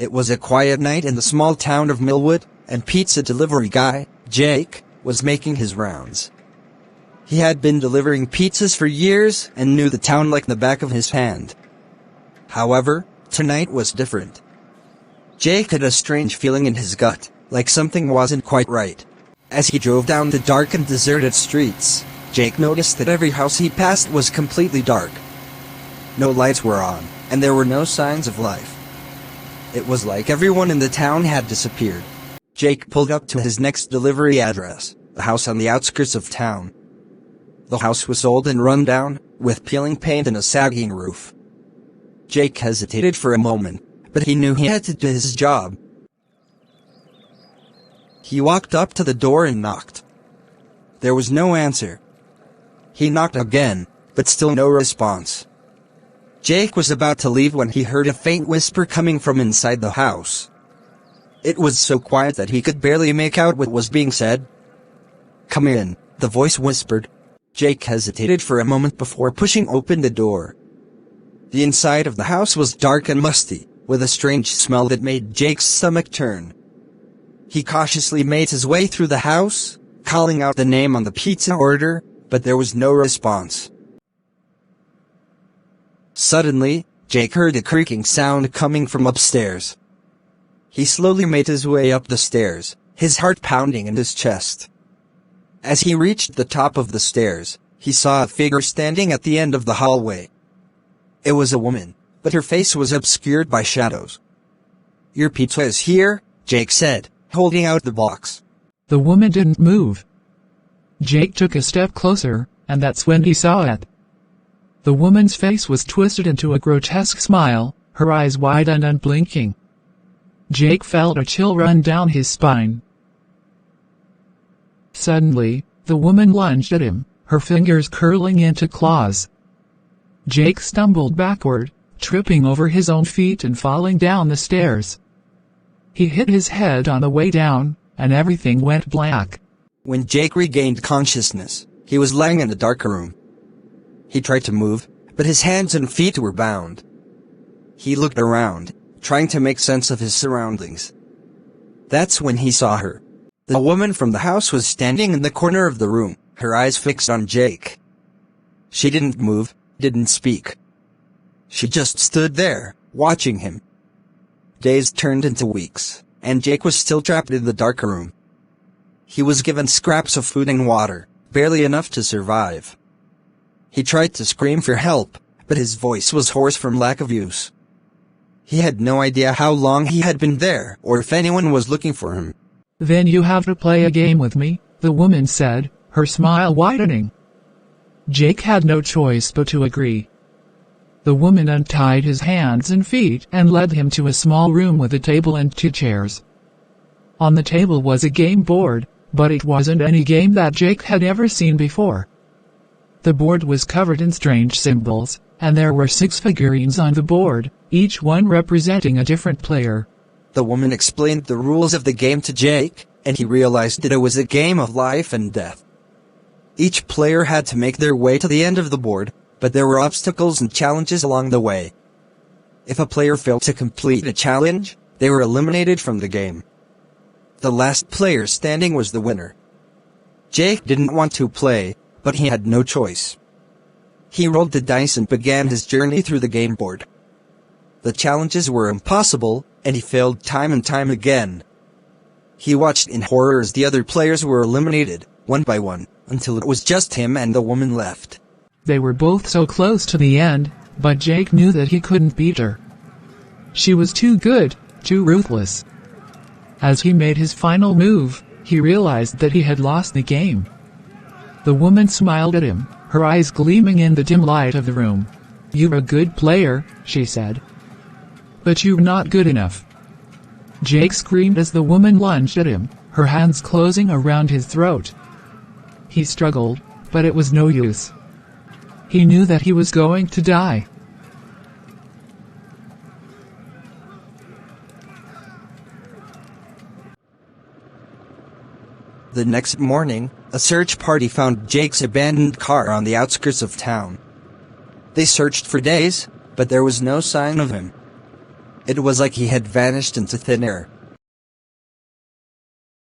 It was a quiet night in the small town of Millwood, and pizza delivery guy, Jake, was making his rounds. He had been delivering pizzas for years and knew the town like the back of his hand. However, tonight was different. Jake had a strange feeling in his gut, like something wasn't quite right. As he drove down the dark and deserted streets, Jake noticed that every house he passed was completely dark. No lights were on, and there were no signs of life. It was like everyone in the town had disappeared. Jake pulled up to his next delivery address, a house on the outskirts of town. The house was old and run down, with peeling paint and a sagging roof. Jake hesitated for a moment, but he knew he had to do his job. He walked up to the door and knocked. There was no answer. He knocked again, but still no response. Jake was about to leave when he heard a faint whisper coming from inside the house. It was so quiet that he could barely make out what was being said. "Come in," the voice whispered. Jake hesitated for a moment before pushing open the door. The inside of the house was dark and musty, with a strange smell that made Jake's stomach turn. He cautiously made his way through the house, calling out the name on the pizza order, but there was no response. Suddenly, Jake heard a creaking sound coming from upstairs. He slowly made his way up the stairs, his heart pounding in his chest. As he reached the top of the stairs, he saw a figure standing at the end of the hallway. It was a woman, but her face was obscured by shadows. "Your pizza is here," Jake said, holding out the box. The woman didn't move. Jake took a step closer, and that's when he saw it. The woman's face was twisted into a grotesque smile, her eyes wide and unblinking. Jake felt a chill run down his spine. Suddenly, the woman lunged at him, her fingers curling into claws. Jake stumbled backward, tripping over his own feet and falling down the stairs. He hit his head on the way down, and everything went black. When Jake regained consciousness, he was lying in a dark room. He tried to move, but his hands and feet were bound. He looked around, trying to make sense of his surroundings. That's when he saw her. The woman from the house was standing in the corner of the room, her eyes fixed on Jake. She didn't move, didn't speak. She just stood there, watching him. Days turned into weeks, and Jake was still trapped in the dark room. He was given scraps of food and water, barely enough to survive. He tried to scream for help, but his voice was hoarse from lack of use. He had no idea how long he had been there, or if anyone was looking for him. "Then you have to play a game with me," the woman said, her smile widening. Jake had no choice but to agree. The woman untied his hands and feet and led him to a small room with a table and 2 chairs. On the table was a game board, but it wasn't any game that Jake had ever seen before. The board was covered in strange symbols, and there were 6 figurines on the board, each one representing a different player. The woman explained the rules of the game to Jake, and he realized that it was a game of life and death. Each player had to make their way to the end of the board, but there were obstacles and challenges along the way. If a player failed to complete a challenge, they were eliminated from the game. The last player standing was the winner. Jake didn't want to play, but he had no choice. He rolled the dice and began his journey through the game board. The challenges were impossible, and he failed time and time again. He watched in horror as the other players were eliminated, one by one, until it was just him and the woman left. They were both so close to the end, but Jake knew that he couldn't beat her. She was too good, too ruthless. As he made his final move, he realized that he had lost the game. The woman smiled at him, her eyes gleaming in the dim light of the room. "You're a good player," she said. "But you're not good enough." Jake screamed as the woman lunged at him, her hands closing around his throat. He struggled, but it was no use. He knew that he was going to die. The next morning, a search party found Jake's abandoned car on the outskirts of town. They searched for days, but there was no sign of him. It was like he had vanished into thin air.